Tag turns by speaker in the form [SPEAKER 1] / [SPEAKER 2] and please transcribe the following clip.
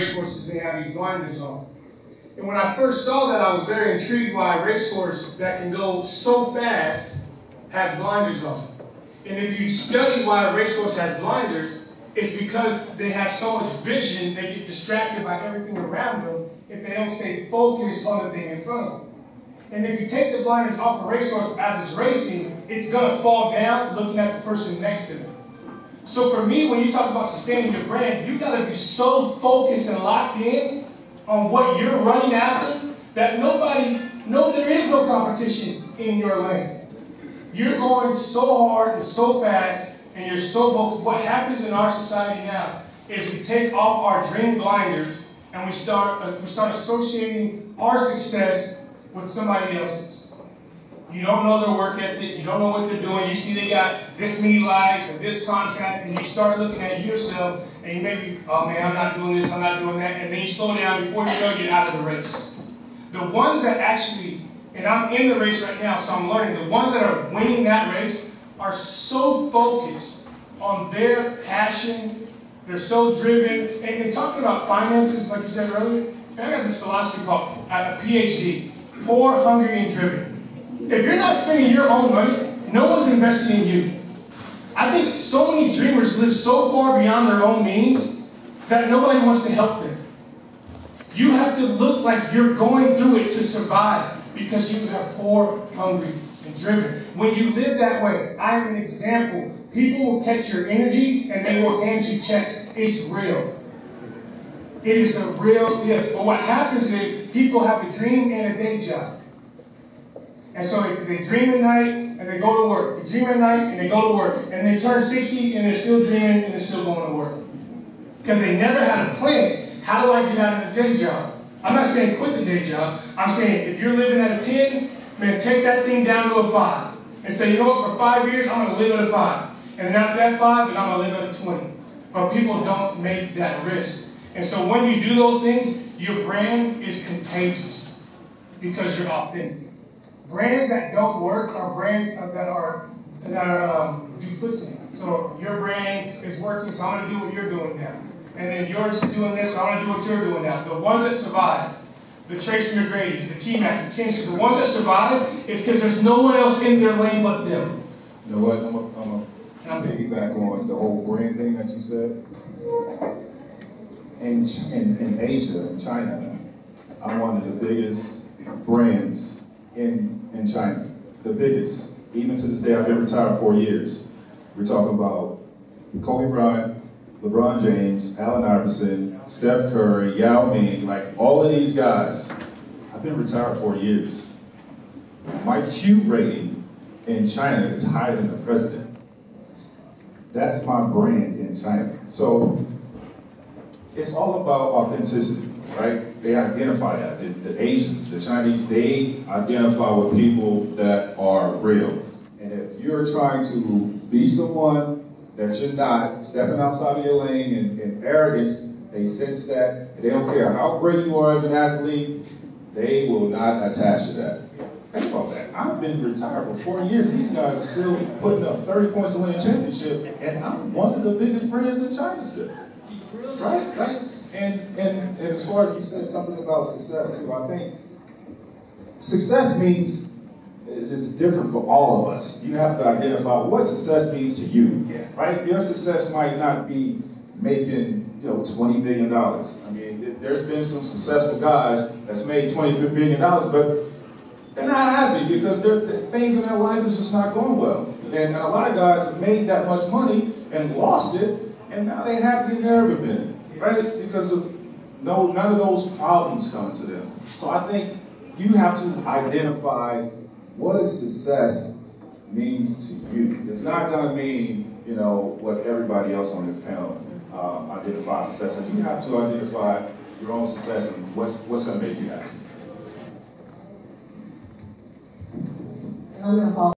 [SPEAKER 1] racehorses, they have these blinders on. And when I first saw that, I was very intrigued why a racehorse that can go so fast has blinders on. And if you study why a racehorse has blinders, it's because they have so much vision, they get distracted by everything around them if they don't stay focused on the thing in front of them. And if you take the blinders off a racehorse as it's racing, it's going to fall down looking at the person next to them. So for me, when you talk about sustaining your brand, you got to be so focused and locked in on what you're running after that there is no competition in your lane. You're going so hard and so fast, and you're so focused. What happens in our society now is we take off our dream blinders and we start associating our success with somebody else's. You don't know their work ethic, you don't know what they're doing, you see they got this many likes or this contract, and you start looking at yourself, and you maybe, oh man, I'm not doing this, I'm not doing that, and then you slow down before you know you're out of the race. The ones that actually, and I'm in the race right now, so I'm learning, the ones that are winning that race are so focused on their passion, they're so driven, and talking about finances, like you said earlier, I got this philosophy called a PhD, poor, hungry, and driven. If you're not spending your own money, no one's investing in you. I think so many dreamers live so far beyond their own means that nobody wants to help them. You have to look like you're going through it to survive because you have poor, hungry, and driven. When you live that way, I am an example. People will catch your energy and they will hand you checks. It's real. It is a real gift. But what happens is people have a dream and a day job. And so they dream at night and they go to work. They dream at night and they go to work. And they turn 60 and they're still dreaming and they're still going to work. Because they never had a plan. How do I get out of the day job? I'm not saying quit the day job. I'm saying if you're living at a 10, man, take that thing down to a 5. And say, you know what, for 5 years, I'm going to live at a 5. And then after that 5, then I'm going to live at a 20. But people don't make that risk. And so when you do those things, your brand is contagious because you're authentic. Brands that don't work are brands that are duplicity. So your brand is working, so I'm going to do what you're doing now. And then yours is doing this, so I'm going to do what you're doing now. The ones that survive, the Tracy McGrady's, the T-Max, the Tension, the ones that survive is because there's no one else in their lane but them.
[SPEAKER 2] You know what? I'm going to piggyback on the whole brand thing that you said. In Asia, in China, I'm one of the biggest brands in China. The biggest. Even to this day, I've been retired 4 years. We're talking about Kobe Bryant, LeBron James, Allen Iverson, Steph Curry, Yao Ming, like all of these guys. I've been retired 4 years. My Q rating in China is higher than the president. That's my brand in China. So it's all about authenticity, right? They identify that. The Asians, the Chinese, they identify with people that are real. And if you're trying to be someone that you're not, stepping outside of your lane in arrogance, they sense that. They don't care how great you are as an athlete, they will not attach to that. Think about that. I've been retired for 4 years. These guys are still putting up 30 points to win a championship, and I'm one of the biggest brands in China still. Right? And as far as you said something about success too, I think success means it's different for all of us. You have to identify what success means to you, right? Your success might not be making $20 billion. I mean, there's been some successful guys that's made $20 billion, but they're not happy because things in their life is just not going well. And a lot of guys have made that much money and lost it, and now they're happier than they've ever been, right? Because of none of those problems coming to them. So I think you have to identify what success means to you. It's not going to mean, what everybody else on this panel identifies success. So you have to identify your own success and what's going to make you happy.
[SPEAKER 3] And I'm going to follow